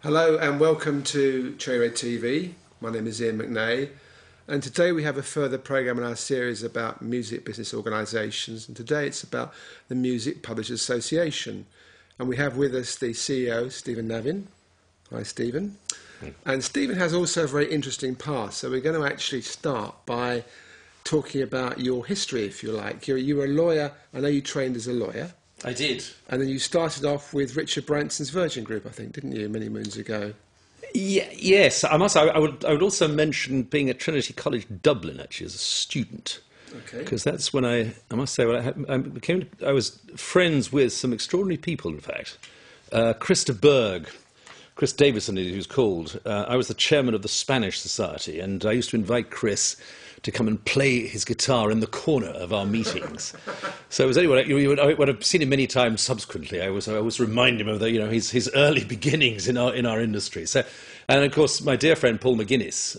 Hello and welcome to Cherry Red TV. My name is Iain McNay, and today we have a further programme in our series about music business organisations, and today it's about the Music Publishers Association. And we have with us the CEO, Stephen Navin. Hi, Stephen. And Stephen has also a very interesting past, so we're going to actually start by talking about your history, if you like. You were a lawyer. I know you trained as a lawyer. I did. And then you started off with Richard Branson's Virgin Group, I think, didn't you, many moons ago? Yes, I must. I would also mention being at Trinity College, Dublin, actually, as a student. Okay. Because that's when I must say, I was friends with some extraordinary people, in fact. Chris Davison, he was called. I was the chairman of the Spanish Society, and I used to invite Chris to come and play his guitar in the corner of our meetings. So it was anyway. When I've seen him many times subsequently, I always remind him of his early beginnings in our industry. So, and of course, my dear friend Paul McGuinness.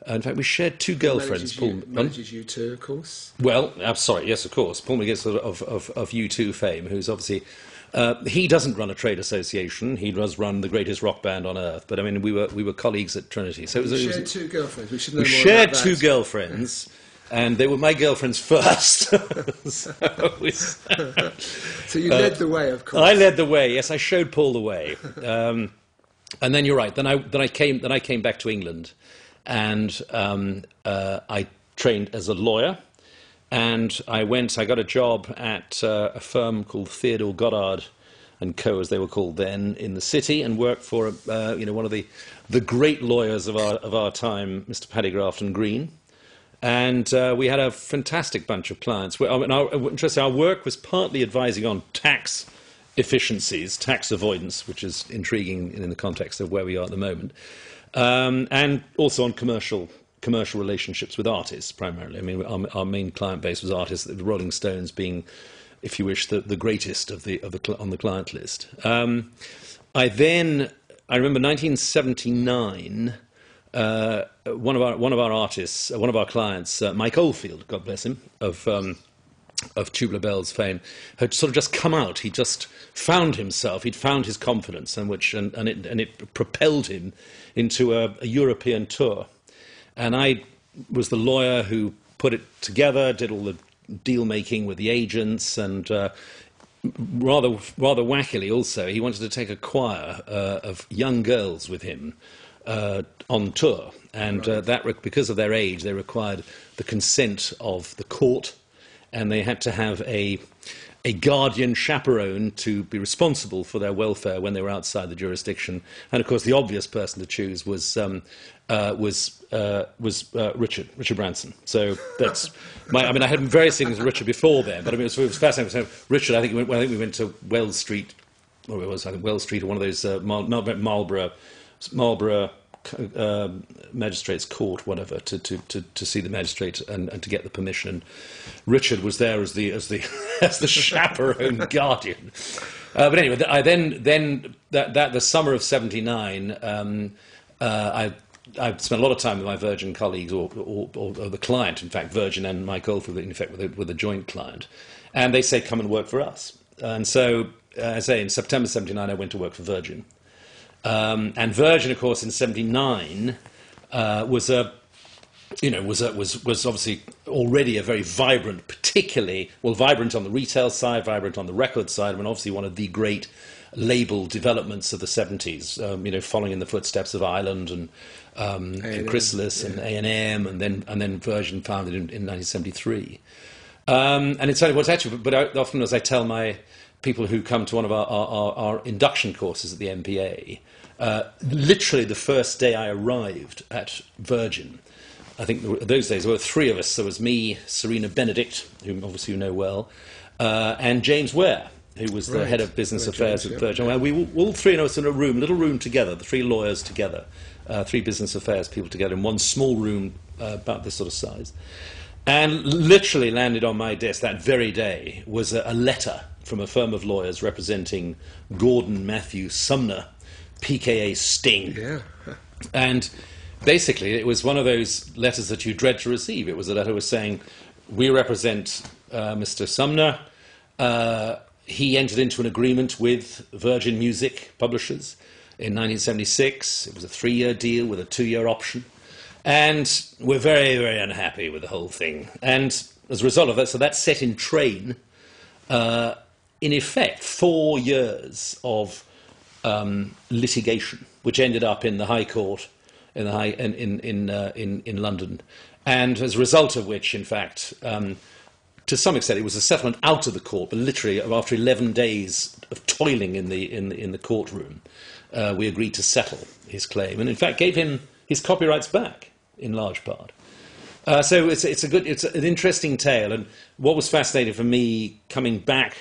In fact, we shared two girlfriends. Paul manages U2, of course. Well, I'm sorry, yes, of course. Paul McGuinness of U2 fame, who's obviously. He doesn't run a trade association. He does run the greatest rock band on earth. But I mean, we were colleagues at Trinity. So we shared two girlfriends. We should know more shared about that. Two girlfriends, and they were my girlfriends first. So you led the way, of course. I led the way. Yes, I showed Paul the way. And then you're right. Then I came back to England, and I trained as a lawyer. And I got a job at a firm called Theodore Goddard Co, as they were called then, in the city, and worked for one of the great lawyers of our time, Mr. Paddy Grafton Green. And we had a fantastic bunch of clients. Our work was partly advising on tax efficiencies, tax avoidance, which is intriguing in the context of where we are at the moment, and also on commercial relationships with artists, primarily. I mean, our main client base was artists, the Rolling Stones being, if you wish, the greatest on the client list. I remember 1979, one of our artists, one of our clients, Mike Oldfield, God bless him, of Tubular Bells fame, had sort of just come out. He just found himself. He'd found his confidence, and it propelled him into a European tour. And I was the lawyer who put it together, did all the deal making with the agents, and rather wackily also, he wanted to take a choir of young girls with him on tour. And that, because of their age, they required the consent of the court, and they had to have a guardian chaperone to be responsible for their welfare when they were outside the jurisdiction. And of course, the obvious person to choose was Richard Branson. So that's I had various things with Richard before then, but I mean it was fascinating. So Richard, I think we went to Wells Street, or it was Wells Street, or one of those Marlborough magistrates' court, whatever, to see the magistrate and to get the permission. And Richard was there as the chaperone guardian. But anyway, the summer of '79, I spent a lot of time with my Virgin colleagues, or the client, in fact, Virgin and Mike Oldfield, in effect, were the joint client. And they said, come and work for us. And so, as I say, in September '79, I went to work for Virgin. And Virgin, of course, in '79 was obviously already a very vibrant, vibrant on the retail side, vibrant on the record side, and obviously one of the great label developments of the '70s. Following in the footsteps of Ireland and Chrysalis and A&M, and then Virgin founded in 1973. And it's what's actually, but often as I tell my people who come to one of our induction courses at the MPA, literally the first day I arrived at Virgin, I think those days there were three of us. There was me, Serena Benedict, whom obviously you know well, and James Ware, who was the head of business affairs at Virgin. Well, we all three of us in a little room together, the three lawyers together, three business affairs people together in one small room about this sort of size. And literally landed on my desk that very day was a letter from a firm of lawyers representing Gordon Matthew Sumner, PKA Sting. Yeah. And basically it was one of those letters that you dread to receive. It was a letter was saying, we represent Mr. Sumner. He entered into an agreement with Virgin Music Publishers. in 1976. It was a 3-year deal with a 2-year option. And we're very, very unhappy with the whole thing. And as a result of that, so that set in train, in effect, 4 years of litigation, which ended up in the High Court in London. And as a result of which, in fact, to some extent, it was a settlement out of the court, but literally after 11 days of toiling in the courtroom, we agreed to settle his claim, and in fact gave him his copyrights back in large part. So it's an interesting tale, and what was fascinating for me coming back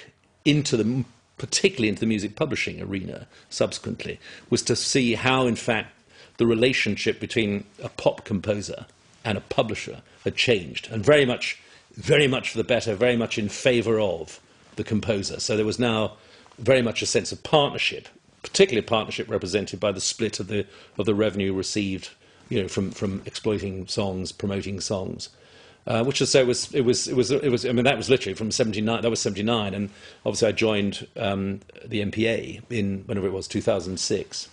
particularly into the music publishing arena subsequently, was to see how, in fact, the relationship between a pop composer and a publisher had changed, and very much for the better, very much in favour of the composer. So there was now very much a sense of partnership, particularly a partnership represented by the split of the revenue received, from exploiting songs, promoting songs, which is so it was. I mean, that was literally from 79. That was 79, and obviously I joined the MPA in whenever it was 2006.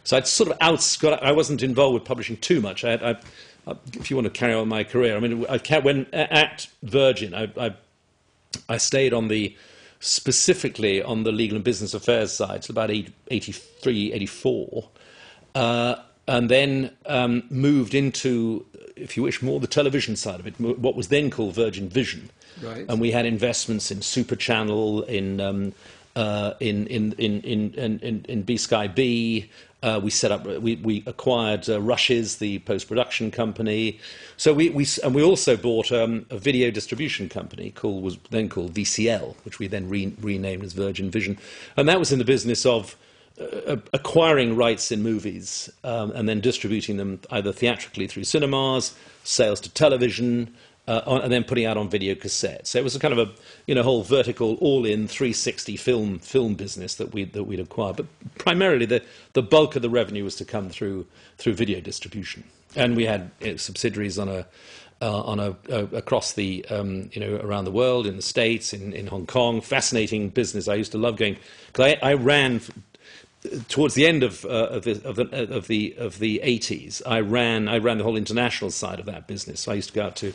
So I'd sort of I wasn't involved with publishing too much. If you want to carry on my career, I mean, when at Virgin, I stayed specifically on the legal and business affairs side till about 83, 84, and then moved into, if you wish, more the television side of it, what was then called Virgin Vision. Right. And we had investments in Super Channel, in B Sky B. We acquired Rush's, the post-production company. So we also bought a video distribution company was then called VCL, which we then renamed as Virgin Vision, and that was in the business of acquiring rights in movies and then distributing them either theatrically through cinemas, sales to television, and then putting out on video cassette. So it was a kind of a whole vertical, all-in 360 film business that we'd acquired. But primarily the bulk of the revenue was to come through video distribution, and we had subsidiaries across the around the world, in the States, in Hong Kong. Fascinating business. I used to love going, because I ran. Towards the end of the 80s, I ran the whole international side of that business. So I used to go out to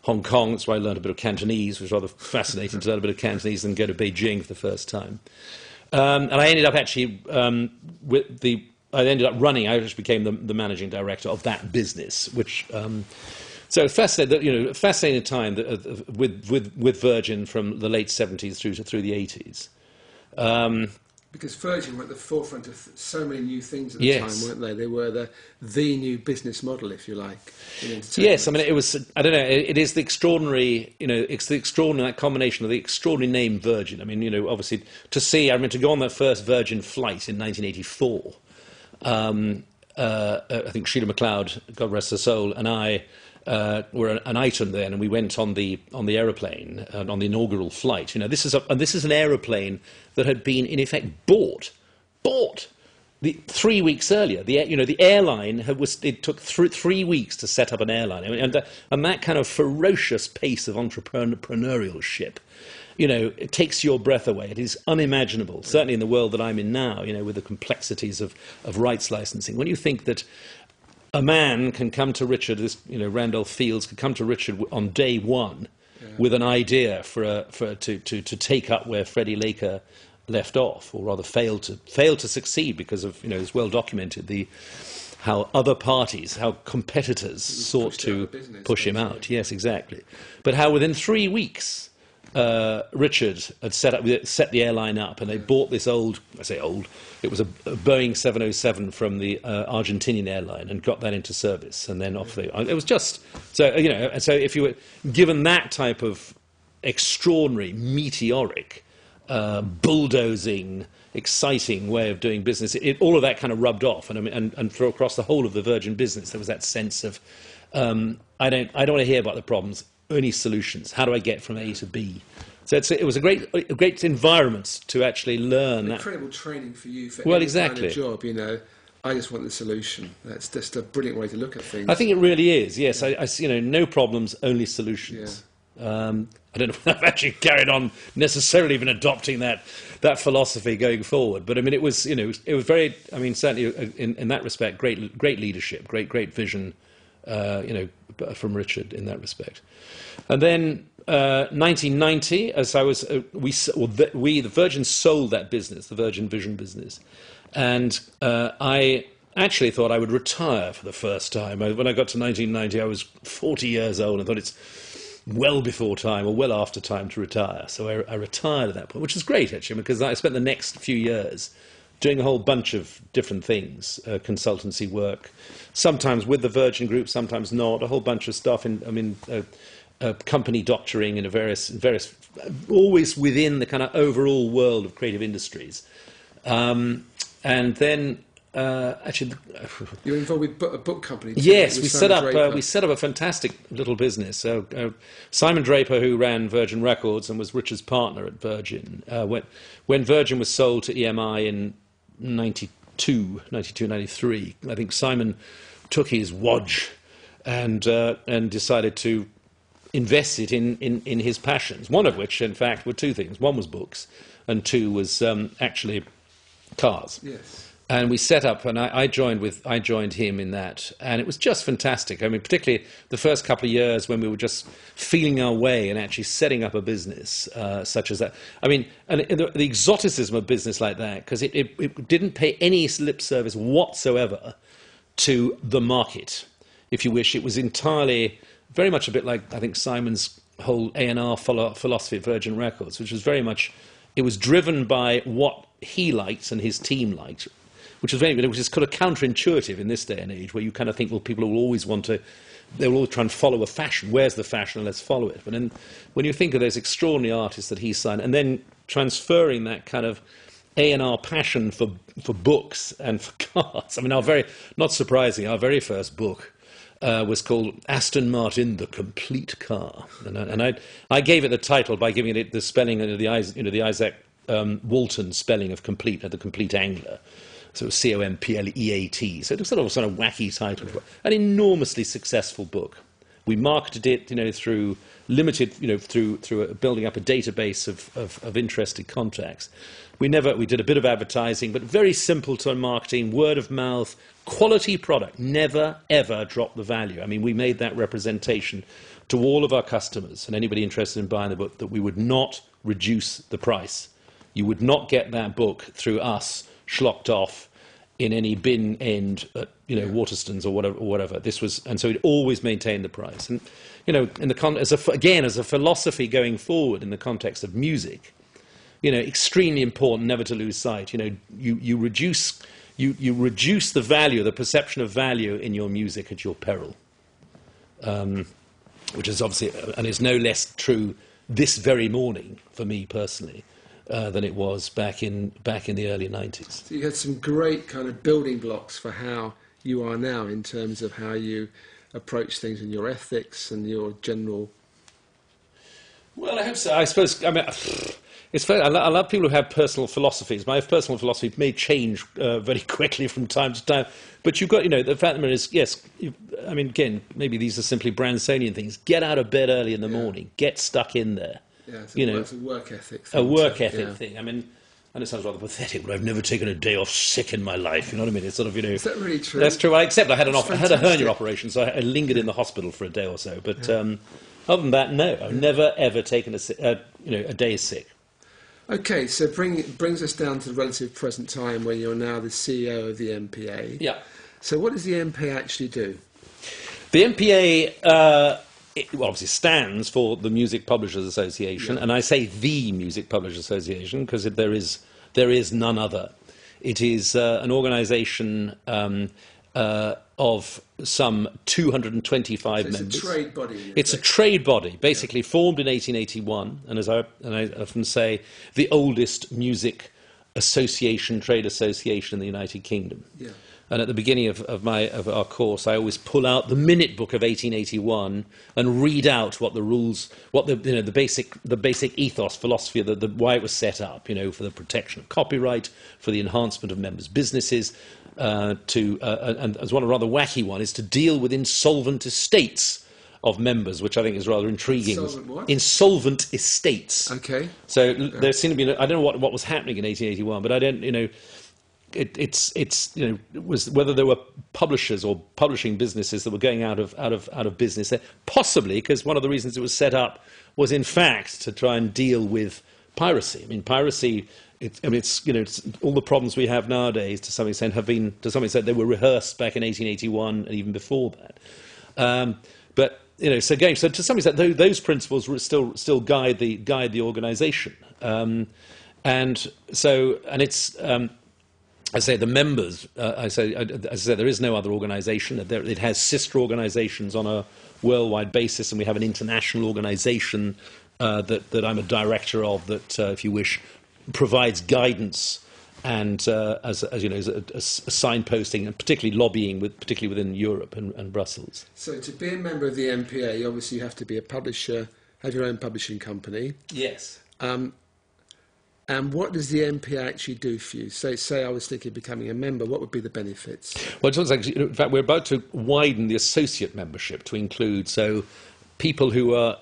Hong Kong. That's where I learned a bit of Cantonese, which was rather fascinating to learn a bit of Cantonese and go to Beijing for the first time. And I ended up actually I actually became the managing director of that business, which. So fascinating, fascinating time with Virgin from the late 70s through the 80s. Because Virgin were at the forefront of so many new things at the time, weren't they? They were the new business model, if you like, in entertainment. Yes, I mean, it was, I don't know, it is the extraordinary, it's the extraordinary, that combination of the extraordinary name Virgin. I mean, obviously, to go on that first Virgin flight in 1984, I think Sheila MacLeod, God rest her soul, and I were an item then, and we went on the aeroplane on the inaugural flight. This is an aeroplane that had been in effect bought 3 weeks earlier. The airline it took 3 weeks to set up an airline, and that kind of ferocious pace of entrepreneurship. It takes your breath away. It is unimaginable, certainly in the world that I'm in now, with the complexities of rights licensing. When you think that a man can come to Richard, Randolph Fields could come to Richard on day one with an idea to take up where Freddie Laker left off, or rather failed to succeed because of, it's well documented how other parties, how competitors sought to push him out. Yes, exactly. But how within 3 weeks, Richard had set the airline up, and they bought this it was a Boeing 707 from the Argentinian airline, and got that into service, and then off it was just, so if you were given that type of extraordinary, meteoric, bulldozing, exciting way of doing business, all of that kind of rubbed off, and across the whole of the Virgin business, there was that sense of, I don't want to hear about the problems, only solutions. How do I get from A to B? So it was a great environment to actually learn. Incredible training for you for any kind of job. I just want the solution. That's just a brilliant way to look at things. I think it really is. Yes, I no problems, only solutions. I don't know if I've actually carried on necessarily even adopting that philosophy going forward. But I mean, it was very. I mean, certainly in that respect, great leadership, great vision. From Richard in that respect. And then 1990, as I was, the Virgin sold that business, the Virgin Vision business, and I actually thought I would retire for the first time. When I got to 1990, I was 40 years old and thought it's well before time or well after time to retire. So I retired at that point, which was great actually, because I spent the next few years doing a whole bunch of different things, consultancy work, sometimes with the Virgin Group, sometimes not, a whole bunch of stuff. Company doctoring in various, always within the kind of overall world of creative industries. And then, actually, you were involved with a book company. Yes, we set up a fantastic little business. Simon Draper, who ran Virgin Records and was Richard's partner at Virgin, when Virgin was sold to EMI in 92, 93, I think Simon took his wodge and decided to invest it in his passions, one of which, in fact, were two things. One was books, and two was actually cars. Yes. And we set up, and I joined him in that, and it was just fantastic. I mean, particularly the first couple of years when we were just feeling our way and actually setting up a business such as that. I mean, and the exoticism of business like that, because it didn't pay any lip service whatsoever to the market, if you wish. It was entirely, very much a bit like, I think, Simon's whole A&R philosophy at Virgin Records, which was very much, it was driven by what he liked and his team liked, which is kind of counterintuitive in this day and age, where you kind of think, well, people will always they'll all try and follow a fashion. Where's the fashion? And let's follow it. But then when you think of those extraordinary artists that he signed, and then transferring that kind of A&R passion for books and for cars. I mean, not surprisingly, our very first book was called Aston Martin: The Complete Car, and I gave it the title by giving it the spelling of the Isaac Walton spelling of complete, the complete angler. So it was Compleat. So it was sort of wacky title. An enormously successful book. We marketed it, through limited, through building up a database of interested contacts. We did a bit of advertising, but very simple to marketing, word of mouth, quality product. Never ever drop the value. I mean, we made that representation to all of our customers and anybody interested in buying the book, that we would not reduce the price. You would not get that book through us schlocked off in any bin end at Waterstones or whatever. This was, and so it always maintained the price. And as a philosophy going forward in the context of music, extremely important never to lose sight. You reduce the value, the perception of value in your music at your peril, which is obviously and is no less true this very morning for me personally. Than it was back in the early 90s. So you had some great kind of building blocks for how you are now in terms of how you approach things and your ethics and your general... Well, I hope so. I suppose, it's funny, I love people who have personal philosophies. My personal philosophy may change very quickly from time to time, but you've got, the fact of the matter is, yes, again, maybe these are simply Bransonian things. Get out of bed early in the morning. Get stuck in there. Yeah, it's a work ethic thing. A work ethic thing. I mean, and it sounds rather pathetic, but I've never taken a day off sick in my life. You know what I mean? It's sort of, Is that really true? That's true. Well, except I had a hernia operation, so I lingered in the hospital for a day or so. But other than that, no, I've never ever taken a day sick. Okay, so brings us down to the relative present time, where you're now the CEO of the MPA. Yeah. So what does the MPA actually do? The MPA. It obviously stands for the Music Publishers Association, and I say the Music Publishers Association because there is none other. It is an organisation of some 225 members. It's a trade body. It's a trade body, basically formed in 1881, and as I often say, the oldest music association, trade association in the United Kingdom. Yeah. And at the beginning of our course, I always pull out the minute book of 1881 and read out what the rules, what the basic ethos, philosophy of why it was set up. For the protection of copyright, for the enhancement of members' businesses, and as one rather wacky one is to deal with insolvent estates of members, which I think is rather intriguing. Insolvent what? Insolvent estates. Okay. So there seemed to be, I don't know what was happening in 1881, but I don't, it was whether there were publishers or publishing businesses that were going out of business there, possibly because one of the reasons it was set up was in fact to try and deal with piracy. I mean, piracy. It's all the problems we have nowadays to some extent they were rehearsed back in 1881 and even before that. But so to some extent those principles still guide the organisation. And it's. I say the members. As I say, there is no other organisation. It has sister organisations on a worldwide basis, and we have an international organisation that I'm a director of. That, if you wish, provides guidance and as a signposting, and particularly lobbying, particularly within Europe and Brussels. So to be a member of the MPA, obviously you have to be a publisher, have your own publishing company. Yes. And what does the MPA actually do for you? So say I was thinking of becoming a member, what would be the benefits? Well, it sounds like, in fact, we're about to widen the associate membership to include people who are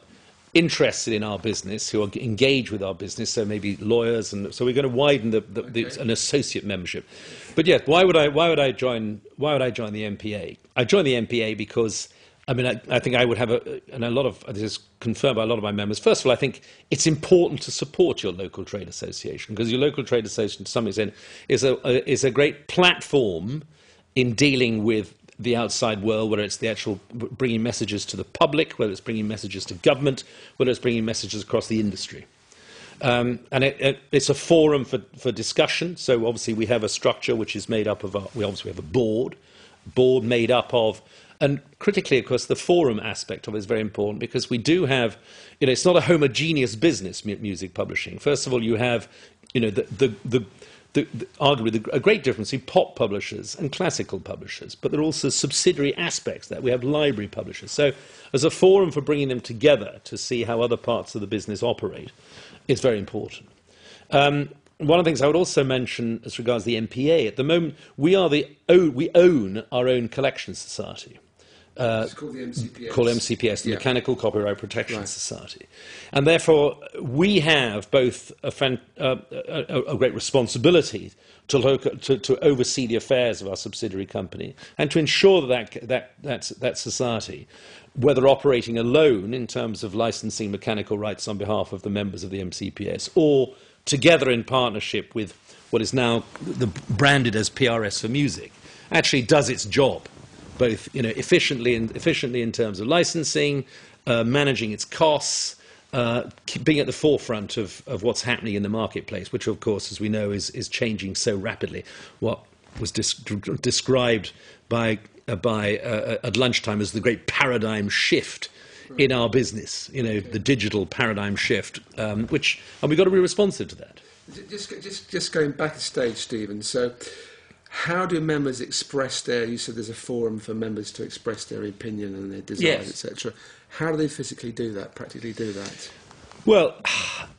interested in our business, who are engaged with our business, so maybe lawyers, and so we're going to widen an associate membership. But yeah, why would I join the MPA? I joined the MPA because I think I would have and a lot of this is confirmed by a lot of my members. First of all, I think it's important to support your local trade association, because your local trade association, to some extent, is a great platform in dealing with the outside world, whether it's the actual bringing messages to the public, whether it's bringing messages to government, whether it's bringing messages across the industry. And it's a forum for discussion. So obviously we have a structure which is made up of, we obviously have a board made up of, and critically, of course, the forum aspect of it is very important, because we do have, it's not a homogeneous business, music publishing. First of all, you have, arguably a great difference between pop publishers and classical publishers, but there are also subsidiary aspects that we have library publishers. So as a forum for bringing them together to see how other parts of the business operate is very important. One of the things I would also mention as regards the MPA, at the moment we own our own collection society. It's called the MCPS. Called MCPS, the Mechanical Copyright Protection Society. And therefore, we have both a great responsibility to oversee the affairs of our subsidiary company and to ensure that society, whether operating alone in terms of licensing mechanical rights on behalf of the members of the MCPS, or together in partnership with what is now branded as PRS for Music, actually does its job, both efficiently in terms of licensing, managing its costs, being at the forefront of what's happening in the marketplace, which of course, as we know, is changing so rapidly. What was described at lunchtime as the great paradigm shift in our business, the digital paradigm shift, and we've got to be responsive to that. Just going back a stage, Stephen. So, how do members express you said there's a forum for members to express their opinion and their desires, etc. How do they physically do that, practically do that? Well,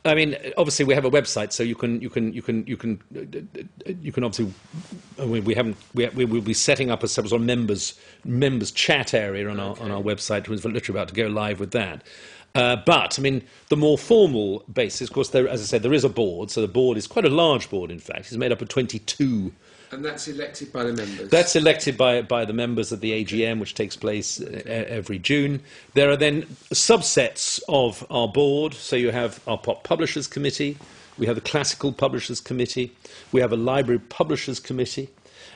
I mean, obviously we have a website, so you can obviously. We will be setting up a sort of members chat area on our website. We're literally about to go live with that. But I mean, the more formal basis, of course, as I said, there is a board. So the board is quite a large board. In fact, it's made up of 22. And that's elected by the members? That's elected by the members of the AGM, which takes place every June. There are then subsets of our board. So you have our Pop Publishers Committee, we have the Classical Publishers Committee, we have a Library Publishers Committee,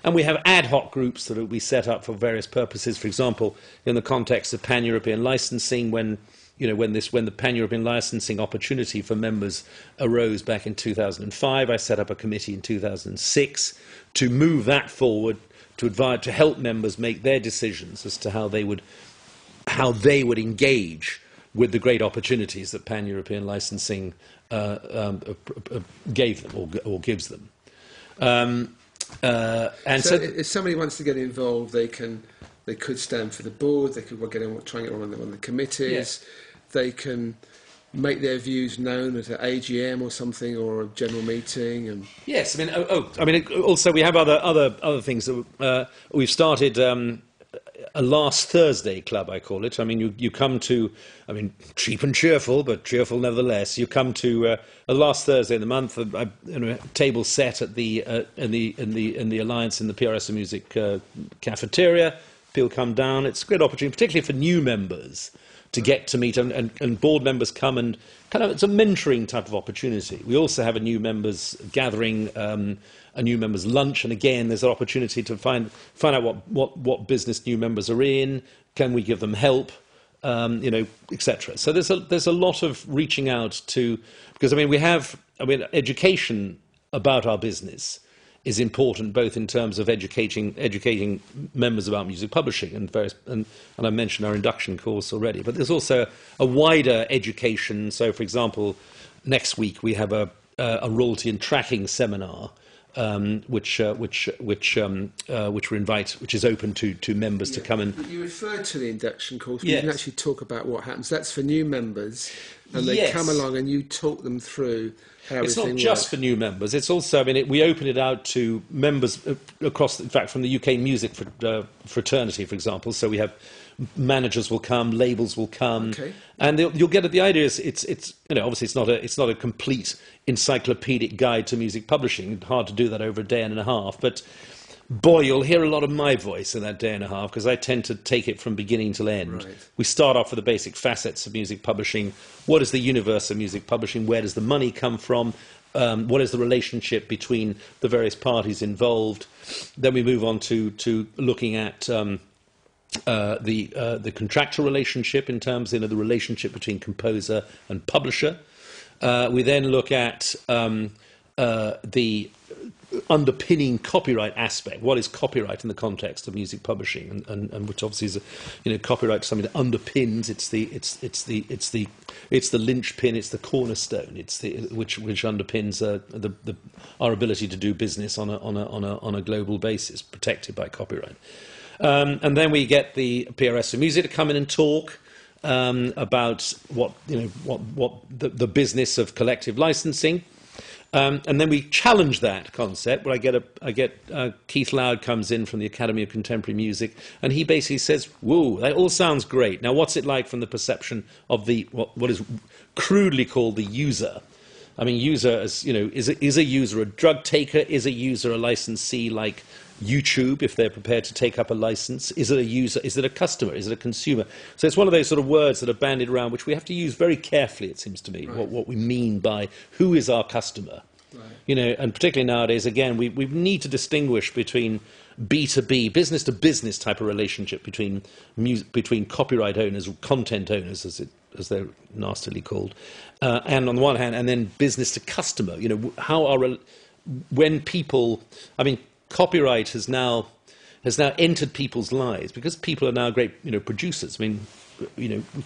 and we have ad hoc groups that we set up for various purposes. For example, in the context of pan-European licensing, when the pan-European licensing opportunity for members arose back in 2005, I set up a committee in 2006 to move that forward, to help members make their decisions as to how they would engage with the great opportunities that pan-European licensing gave them or gives them. So if somebody wants to get involved, they could stand for the board, they could try and get on the committees. Yes. They can make their views known at an AGM or something, or a general meeting. And yes, I mean, also we have other things that we've started. a last Thursday club, I call it. I mean, you come to, I mean, cheap and cheerful, but cheerful nevertheless. You come to a last Thursday in the month, a table set at the in the Alliance in the PRS Music cafeteria. People come down. It's a great opportunity, particularly for new members, to get to meet, and board members come, and kind of it's a mentoring type of opportunity. We also have a new members gathering, a new members lunch, and again there's an opportunity to find out what business new members are in. Can we give them help, etc. So there's a lot of reaching out to, because education about our business is important, both in terms of educating members about music publishing and I mentioned our induction course already. But there's also a wider education. So, for example, next week we have a royalty and tracking seminar, which is open to members to come and. You referred to the induction course. But yes. You can actually talk about what happens. That's for new members, and they yes. come along and you talk them through. It's not just for new members. It's also, we open it out to members across, in fact, from the UK music fraternity, for example. So we have managers will come, labels will come, okay. And you'll get it. The idea is it's obviously it's not a complete encyclopedic guide to music publishing. Hard to do that over a day and a half, but. Boy, you'll hear a lot of my voice in that day and a half, because I tend to take it from beginning to end. Right. We start off with the basic facets of music publishing. What is the universe of music publishing? Where does the money come from? What is the relationship between the various parties involved? Then we move on to looking at the contractual relationship, in terms of the relationship between composer and publisher. We then look at the underpinning copyright aspect. What is copyright in the context of music publishing, and which obviously is copyright is something that underpins. It's the linchpin. It's the cornerstone. Which underpins our ability to do business on a global basis, protected by copyright. And then we get the PRS of Music to come in and talk about what the business of collective licensing. And then we challenge that concept. Where I get Keith Loud comes in from the Academy of Contemporary Music, and he basically says, "Whoa, that all sounds great. Now, what's it like from the perception of what is crudely called the user? I mean, user as is a user a drug taker? Is a user a licensee like YouTube, if they're prepared to take up a license? Is it a user? Is it a customer? Is it a consumer? So it's one of those sort of words that are bandied around, which we have to use very carefully, it seems to me, right. what we mean by who is our customer. Right. And particularly nowadays, again, we need to distinguish between B2B, business to business type of relationship between copyright owners, or content owners, as they're nastily called, and on the one hand, and then business to customer. When people, copyright has now entered people's lives, because people are now great, producers. We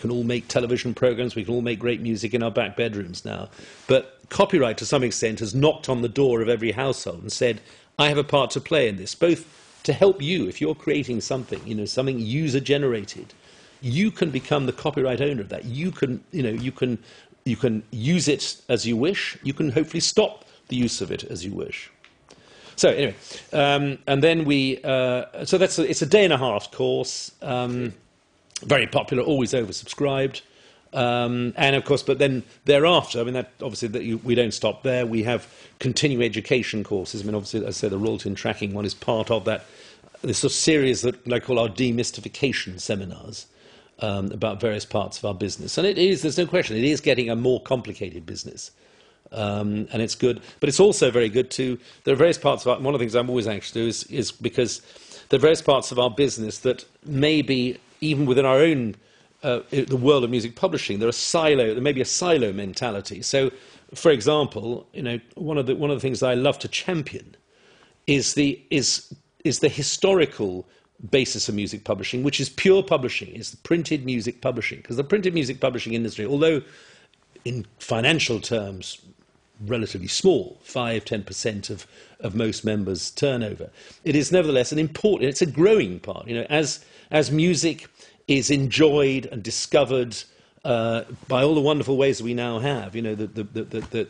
can all make television programs, we can all make great music in our back bedrooms now. But copyright, to some extent, has knocked on the door of every household and said, I have a part to play in this, both to help you, if you're creating something, something user-generated, you can become the copyright owner of that. You can use it as you wish. You can hopefully stop the use of it as you wish. So anyway, and then it's a day and a half course, very popular, always oversubscribed, and of course, but then thereafter, we don't stop there. We have continuing education courses. Obviously, as I say, the royalty and tracking one is part of that. This sort of series that I call our demystification seminars about various parts of our business, and there's no question, it is getting a more complicated business. And it's good, but it's also very good too. There are various parts of one of the things I'm always anxious to do is because there are various parts of our business that maybe even within our own the world of music publishing, there may be a silo mentality. So, for example, one of the things that I love to champion is the historical basis of music publishing, which is pure publishing, is the printed music publishing, because the printed music publishing industry, although in financial terms relatively small, 5-10% of most members' turnover, it is nevertheless it's a growing part. As music is enjoyed and discovered by all the wonderful ways that we now have, the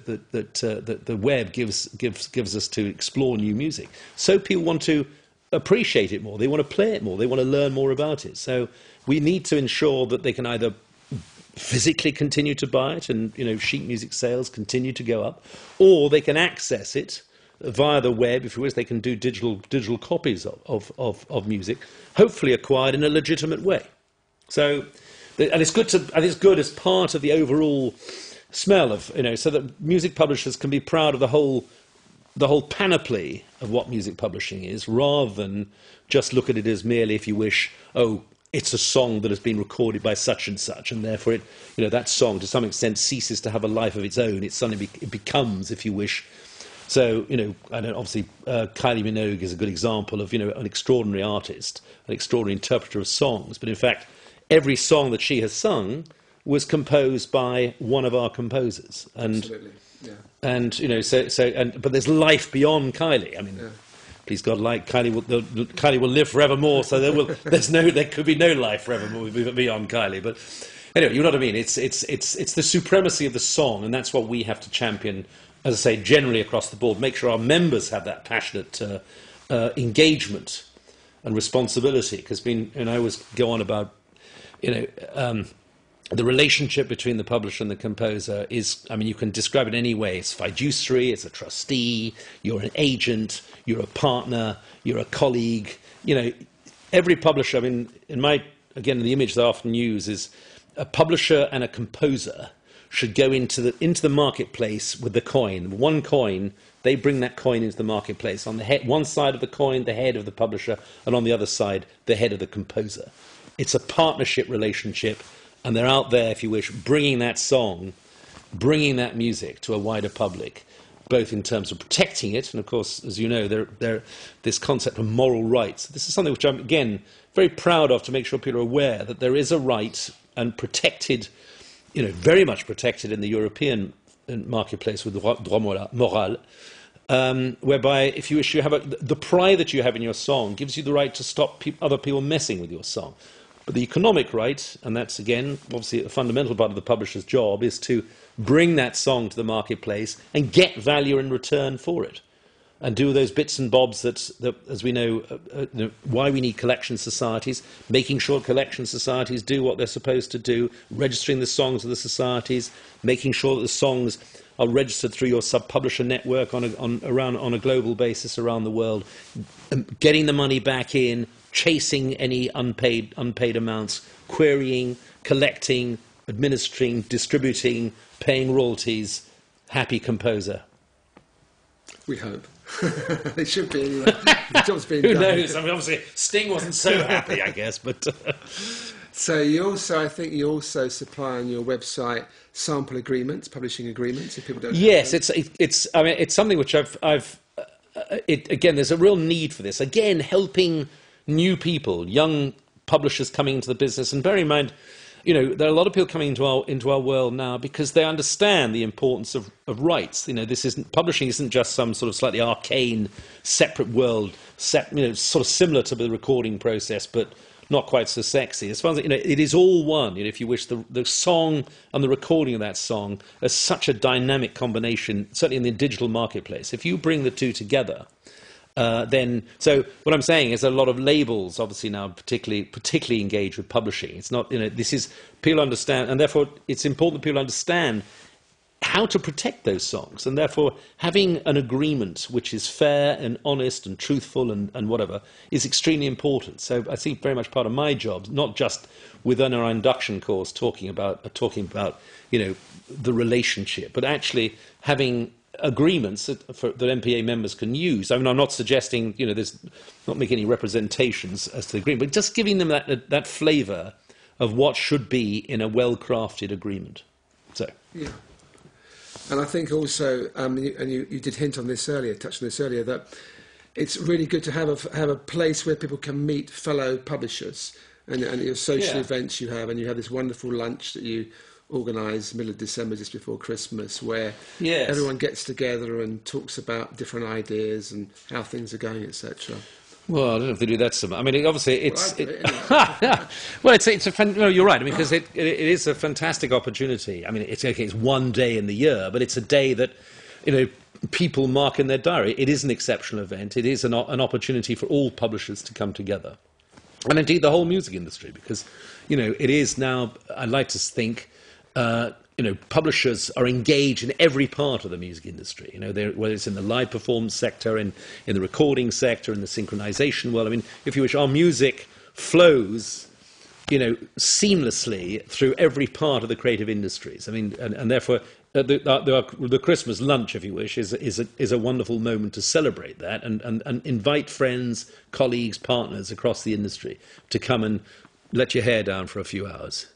web gives us to explore new music. So people want to appreciate it more. They want to play it more. They want to learn more about it. So we need to ensure that they can either physically continue to buy it and, sheet music sales continue to go up, or they can access it via the web. If you wish, they can do digital copies of music, hopefully acquired in a legitimate way. So, and it's good as part of the overall smell of, so that music publishers can be proud of the whole panoply of what music publishing is, rather than just look at it as merely, if you wish, it's a song that has been recorded by such and such, and therefore that song to some extent ceases to have a life of its own. It becomes, if you wish. So, obviously Kylie Minogue is a good example of, an extraordinary artist, an extraordinary interpreter of songs. But in fact, every song that she has sung was composed by one of our composers. And, absolutely, yeah. And, but there's life beyond Kylie. I mean, yeah. Please God, Kylie will live forevermore. So there could be no life forevermore beyond Kylie. But anyway, you know what I mean. It's the supremacy of the song, and that's what we have to champion. As I say, generally across the board, make sure our members have that passionate engagement and responsibility. Because I always go on about, the relationship between the publisher and the composer is, you can describe it any way. It's fiduciary, it's a trustee, you're an agent, you're a partner, you're a colleague. Every publisher, in the image that I often use is a publisher and a composer should go into the marketplace with the coin. One coin, they bring that coin into the marketplace. On one side of the coin, the head of the publisher, and on the other side, the head of the composer. It's a partnership relationship, and they're out there, if you wish, bringing that song, bringing that music to a wider public, both in terms of protecting it, and of course, as you know, this concept of moral rights. This is something which I'm, again, very proud of, to make sure people are aware that there is a right and protected, very much protected in the European marketplace with droit moral, whereby if you wish, the pride that you have in your song gives you the right to stop other people messing with your song. But the economic right, and that's again obviously a fundamental part of the publisher's job, is to bring that song to the marketplace and get value in return for it, and do those bits and bobs that as we know, why we need collection societies, making sure collection societies do what they're supposed to do, registering the songs of the societies, making sure that the songs are registered through your sub-publisher network on a global basis around the world, getting the money back in, chasing any unpaid amounts, querying, collecting, administering, distributing, paying royalties. Happy composer. We hope. It should be anyway. The job's being Who done. knows? Obviously Sting wasn't so happy, I guess, but... So I think you also supply on your website sample agreements, publishing agreements, if people don't. Yes, it's something which again, there's a real need for this. Again, helping new people, young publishers coming into the business, and bear in mind, there are a lot of people coming into our world now because they understand the importance of rights. Publishing isn't just some sort of slightly arcane, separate world, sort of similar to the recording process, but not quite so sexy. As far as it is all one. If you wish, the song and the recording of that song are such a dynamic combination, certainly in the digital marketplace. If you bring the two together, so what I'm saying is a lot of labels, obviously now particularly engaged with publishing. It's not, this is, people understand, and therefore it's important that people understand how to protect those songs, and therefore having an agreement which is fair and honest and truthful and whatever is extremely important. So I think very much part of my job, not just within our induction course talking about the relationship, but actually having agreements that MPA members can use. I'm not suggesting, there's not making any representations as to the agreement, but just giving them that flavour of what should be in a well-crafted agreement. So, yeah. And I think also, and you did hint on this earlier, touched on this earlier, that it's really good to have a place where people can meet fellow publishers, and your social events you have, and you have this wonderful lunch that you organise middle of December, just before Christmas, where everyone gets together and talks about different ideas and how things are going, etc. Well, I don't know if they do that so much. I mean, obviously, it's... Well, you're right. I mean, because it is a fantastic opportunity. I mean, it's one day in the year, but it's a day that, people mark in their diary. It is an exceptional event. It is an opportunity for all publishers to come together. And indeed the whole music industry, because, it is now, I'd like to think, publishers are engaged in every part of the music industry. Whether it's in the live performance sector, in the recording sector, in the synchronization world. I mean, if you wish, our music flows, seamlessly through every part of the creative industries. I mean, and therefore, the Christmas lunch, if you wish, is a wonderful moment to celebrate that and invite friends, colleagues, partners across the industry to come and let your hair down for a few hours.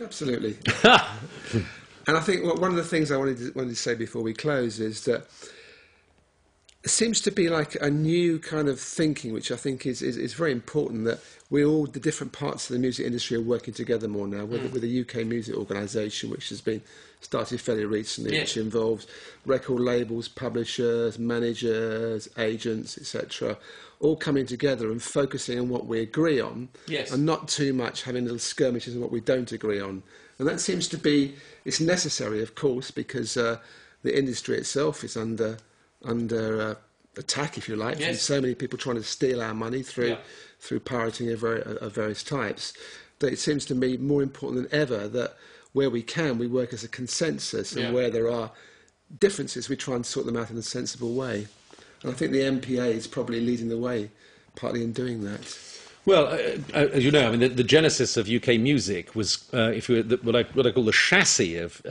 Absolutely. And I think one of the things I wanted to say before we close is that it seems to be like a new kind of thinking, which I think is very important, that the different parts of the music industry are working together more now, with the UK Music Organisation, which has been started fairly recently, which involves record labels, publishers, managers, agents, etc., all coming together and focusing on what we agree on, and not too much having little skirmishes on what we don't agree on. And that seems to be, it's necessary, of course, because the industry itself is under attack, if you like, from so many people trying to steal our money through pirating of various types, that it seems to me more important than ever that where we can, we work as a consensus, and where there are differences, we try and sort them out in a sensible way. And I think the MPA is probably leading the way, partly in doing that. Well, as you know, I mean, the genesis of UK music was, what I call the chassis of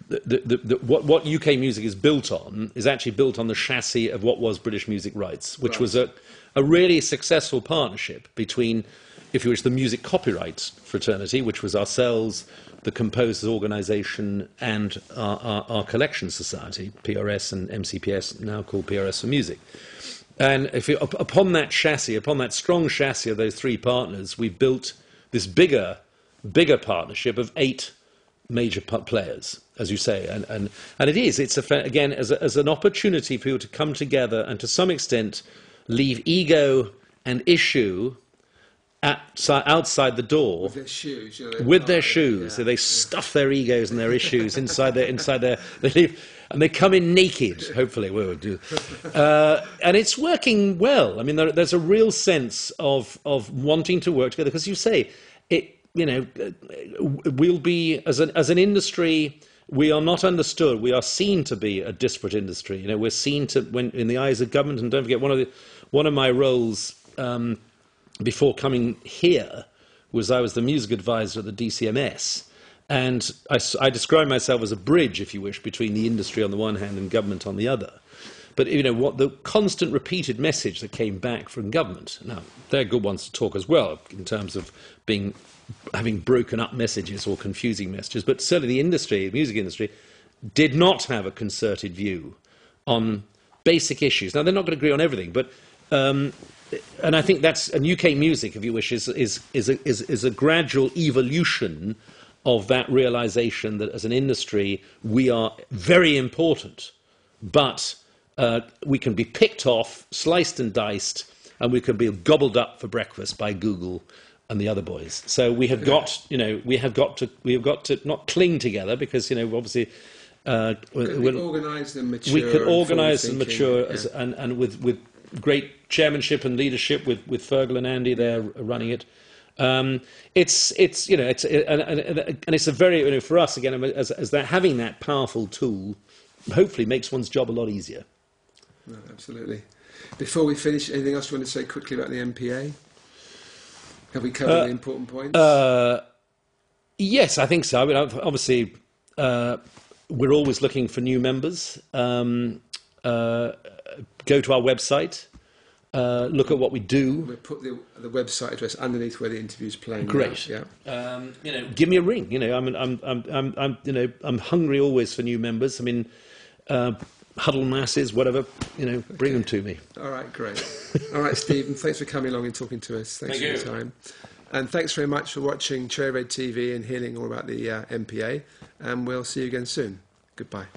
what UK music is built on is actually built on the chassis of what was British Music Rights, which was a really successful partnership between, if you wish, the music copyright fraternity, which was ourselves, the Composers Organisation, and our collection society, PRS and MCPS, now called PRS for Music. And upon that chassis, upon that strong chassis of those three partners, we built this bigger partnership of 8 major players, as you say, and it's again as an opportunity for people to come together and to some extent leave ego and issue outside the door with their shoes. So they stuff their egos and their issues inside their they leave. And they come in naked, hopefully. And it's working well. I mean, there's a real sense of wanting to work together. Because you say, we'll be, as an industry, we are not understood. We are seen to be a disparate industry. We're seen to, in the eyes of government, and don't forget, one of my roles before coming here was I was the music advisor at the DCMS. And I describe myself as a bridge, if you wish, between the industry on the one hand and government on the other. But, what the constant repeated message that came back from government, now, they're good ones to talk as well, in terms of having broken up messages or confusing messages, but certainly the music industry, did not have a concerted view on basic issues. Now, they're not going to agree on everything, but... and I think that's... And UK music, if you wish, is a gradual evolution of that realization that as an industry we are very important, but we can be picked off, sliced and diced, and we can be gobbled up for breakfast by Google and the other boys. So we have got, we have got to not cling together because, obviously, we organise and mature. We could organise and mature, and with great chairmanship and leadership with Fergal and Andy there running it. It's a very, for us again, as that having that powerful tool hopefully makes one's job a lot easier. No, absolutely. Before we finish, anything else you want to say quickly about the MPA? Have we covered the important points? Yes, I think so. I mean, obviously, we're always looking for new members. Go to our website. Look at what we do. We'll put the website address underneath where the interview's playing. Great. Now. Yeah. Give me a ring. I'm hungry always for new members. I mean, huddle masses, whatever. Bring them to me. All right, great. All right, Stephen. Thanks for coming along and talking to us. Thanks for your time. And thanks very much for watching Cherry Red TV and hearing all about the MPA. And we'll see you again soon. Goodbye.